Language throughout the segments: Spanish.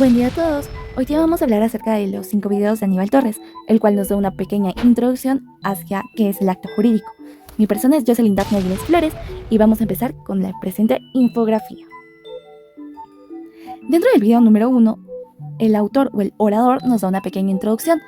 Buen día a todos. Hoy día vamos a hablar acerca de los 5 videos de Aníbal Torres, el cual nos da una pequeña introducción hacia qué es el acto jurídico. Mi persona es Jocelyn Daphne Aguiles Flores y vamos a empezar con la presente infografía. Dentro del video número 1, el autor o el orador nos da una pequeña introducción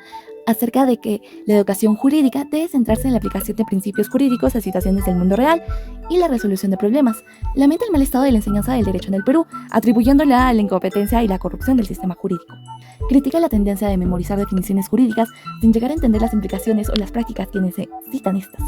acerca de que la educación jurídica debe centrarse en la aplicación de principios jurídicos a situaciones del mundo real y la resolución de problemas. Lamenta el mal estado de la enseñanza del derecho en el Perú, atribuyéndola a la incompetencia y la corrupción del sistema jurídico. Critica la tendencia de memorizar definiciones jurídicas sin llegar a entender las implicaciones o las prácticas que necesitan estas.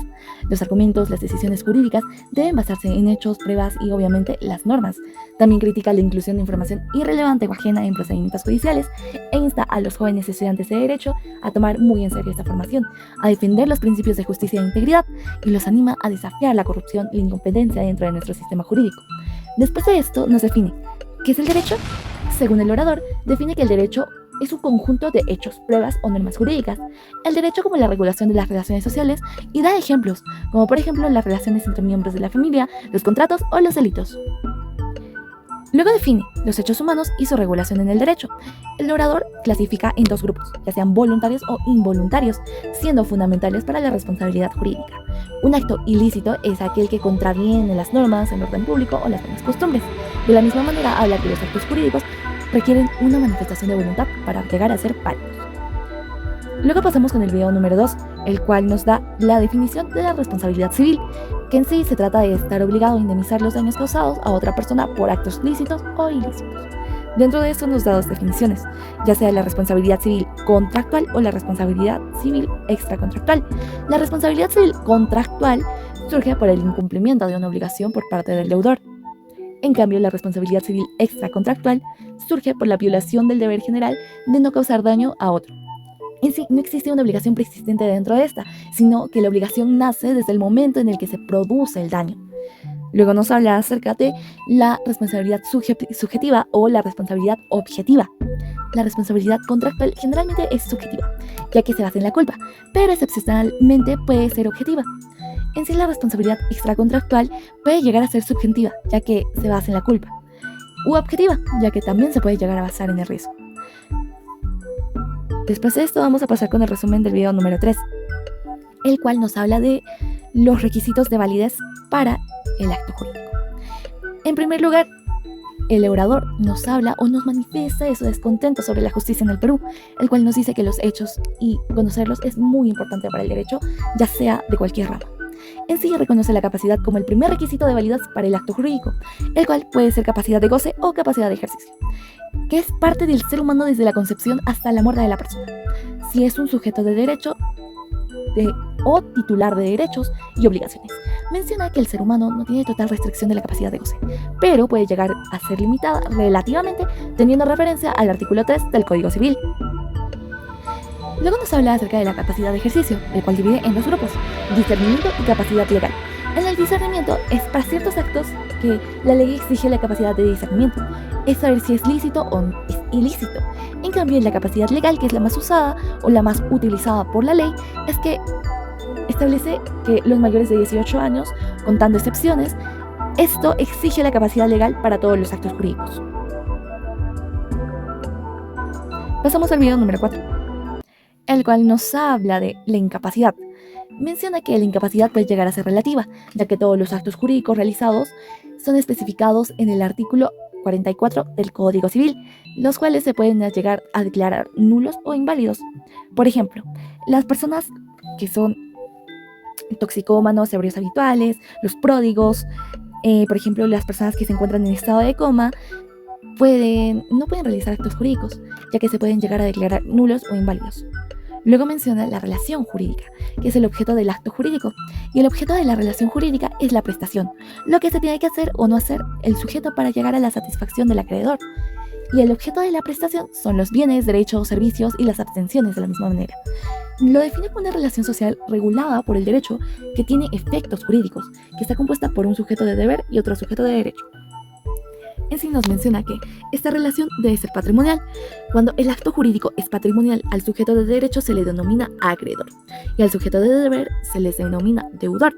Los argumentos, las decisiones jurídicas deben basarse en hechos, pruebas y obviamente las normas. También critica la inclusión de información irrelevante o ajena en procedimientos judiciales e insta a los jóvenes estudiantes de derecho a tomar muy en serio esta formación, a defender los principios de justicia e integridad y los anima a desafiar la corrupción y la incompetencia dentro de nuestro sistema jurídico. Después de esto nos define ¿qué es el derecho? Según el orador, define que el derecho es un conjunto de hechos, pruebas o normas jurídicas. El derecho como la regulación de las relaciones sociales y da ejemplos, como por ejemplo las relaciones entre miembros de la familia, los contratos o los delitos. Luego define los hechos humanos y su regulación en el derecho. El orador clasifica en dos grupos, ya sean voluntarios o involuntarios, siendo fundamentales para la responsabilidad jurídica. Un acto ilícito es aquel que contraviene las normas, el orden público o las buenas costumbres. De la misma manera habla que los actos jurídicos requieren una manifestación de voluntad para llegar a ser válidos. Luego pasamos con el video número 2, el cual nos da la definición de la responsabilidad civil, que en sí se trata de estar obligado a indemnizar los daños causados a otra persona por actos lícitos o ilícitos. Dentro de esto nos da dos definiciones, ya sea la responsabilidad civil contractual o la responsabilidad civil extracontractual. La responsabilidad civil contractual surge por el incumplimiento de una obligación por parte del deudor. En cambio, la responsabilidad civil extracontractual surge por la violación del deber general de no causar daño a otro. En sí, no existe una obligación preexistente dentro de esta, sino que la obligación nace desde el momento en el que se produce el daño. Luego nos habla acerca de la responsabilidad subjetiva o la responsabilidad objetiva. La responsabilidad contractual generalmente es subjetiva, ya que se basa en la culpa, pero excepcionalmente puede ser objetiva. En sí, la responsabilidad extracontractual puede llegar a ser subjetiva, ya que se basa en la culpa, u objetiva, ya que también se puede llegar a basar en el riesgo. Después de esto vamos a pasar con el resumen del video número 3, el cual nos habla de los requisitos de validez para el acto jurídico. En primer lugar, el orador nos habla o nos manifiesta de su descontento sobre la justicia en el Perú, el cual nos dice que los hechos y conocerlos es muy importante para el derecho, ya sea de cualquier rama. En sí reconoce la capacidad como el primer requisito de validez para el acto jurídico, el cual puede ser capacidad de goce o capacidad de ejercicio, que es parte del ser humano desde la concepción hasta la muerte de la persona. Si es un sujeto de derecho o titular de derechos y obligaciones. Menciona que el ser humano no tiene total restricción de la capacidad de goce, pero puede llegar a ser limitada relativamente teniendo referencia al artículo 3 del Código Civil. Luego nos habla acerca de la capacidad de ejercicio, el cual divide en dos grupos, discernimiento y capacidad legal. En el discernimiento es para ciertos actos que la ley exige la capacidad de discernimiento, es saber si es lícito o es ilícito. En cambio, en la capacidad legal, que es la más usada o la más utilizada por la ley, es que establece que los mayores de 18 años, contando excepciones, esto exige la capacidad legal para todos los actos jurídicos. Pasamos al video número 4, el cual nos habla de la incapacidad. Menciona que la incapacidad puede llegar a ser relativa, ya que todos los actos jurídicos realizados son especificados en el artículo 44 del Código Civil, los cuales se pueden llegar a declarar nulos o inválidos. Por ejemplo, las personas que son toxicómanos, ebrios habituales, los pródigos, por ejemplo, las personas que se encuentran en estado de coma, no pueden realizar actos jurídicos, ya que se pueden llegar a declarar nulos o inválidos. Luego menciona la relación jurídica, que es el objeto del acto jurídico, y el objeto de la relación jurídica es la prestación, lo que se tiene que hacer o no hacer el sujeto para llegar a la satisfacción del acreedor. Y el objeto de la prestación son los bienes, derechos, servicios y las abstenciones de la misma manera. Lo define como una relación social regulada por el derecho que tiene efectos jurídicos, que está compuesta por un sujeto de deber y otro sujeto de derecho. En sí nos menciona que esta relación debe ser patrimonial. Cuando el acto jurídico es patrimonial, al sujeto de derecho se le denomina acreedor y al sujeto de deber se les denomina deudor,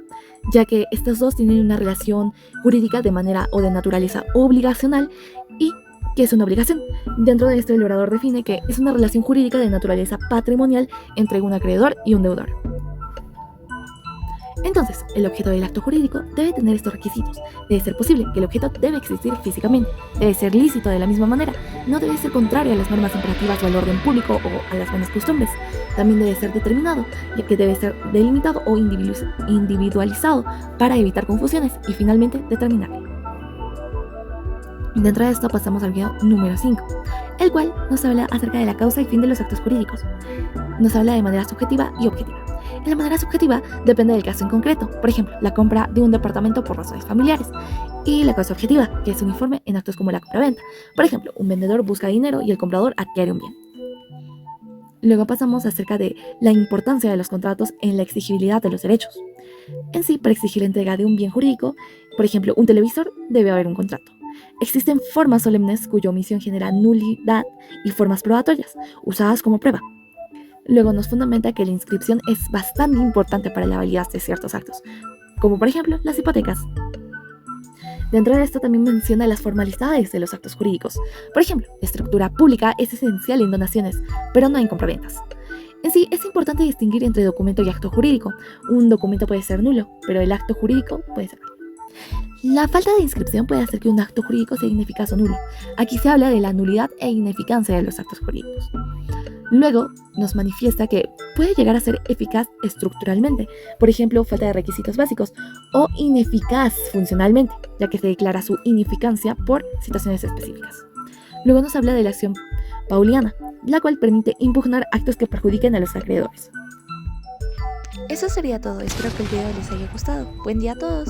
ya que estos dos tienen una relación jurídica de manera o de naturaleza obligacional y que es una obligación. Dentro de esto, el orador define que es una relación jurídica de naturaleza patrimonial entre un acreedor y un deudor. Entonces, el objeto del acto jurídico debe tener estos requisitos. Debe ser posible, que el objeto debe existir físicamente, debe ser lícito de la misma manera, no debe ser contrario a las normas imperativas o al orden público o a las buenas costumbres. También debe ser determinado, ya que debe ser delimitado o individualizado para evitar confusiones y finalmente determinable. Dentro de esto pasamos al video número 5, el cual nos habla acerca de la causa y fin de los actos jurídicos. Nos habla de manera subjetiva y objetiva. En la manera subjetiva depende del caso en concreto, por ejemplo, la compra de un departamento por razones familiares, y la causa objetiva, que es uniforme en actos como la compra-venta. Por ejemplo, un vendedor busca dinero y el comprador adquiere un bien. Luego pasamos acerca de la importancia de los contratos en la exigibilidad de los derechos. En sí, para exigir la entrega de un bien jurídico, por ejemplo, un televisor, debe haber un contrato. Existen formas solemnes cuya omisión genera nulidad y formas probatorias, usadas como prueba. Luego nos fundamenta que la inscripción es bastante importante para la validez de ciertos actos, como por ejemplo las hipotecas. Dentro de esto también menciona las formalidades de los actos jurídicos. Por ejemplo, la estructura pública es esencial en donaciones, pero no en compraventas. En sí, es importante distinguir entre documento y acto jurídico. Un documento puede ser nulo, pero el acto jurídico puede ser válido. La falta de inscripción puede hacer que un acto jurídico sea ineficaz o nulo. Aquí se habla de la nulidad e ineficacia de los actos jurídicos. Luego nos manifiesta que puede llegar a ser eficaz estructuralmente, por ejemplo, falta de requisitos básicos, o ineficaz funcionalmente, ya que se declara su ineficacia por situaciones específicas. Luego nos habla de la acción pauliana, la cual permite impugnar actos que perjudiquen a los acreedores. Eso sería todo, espero que el video les haya gustado. Buen día a todos.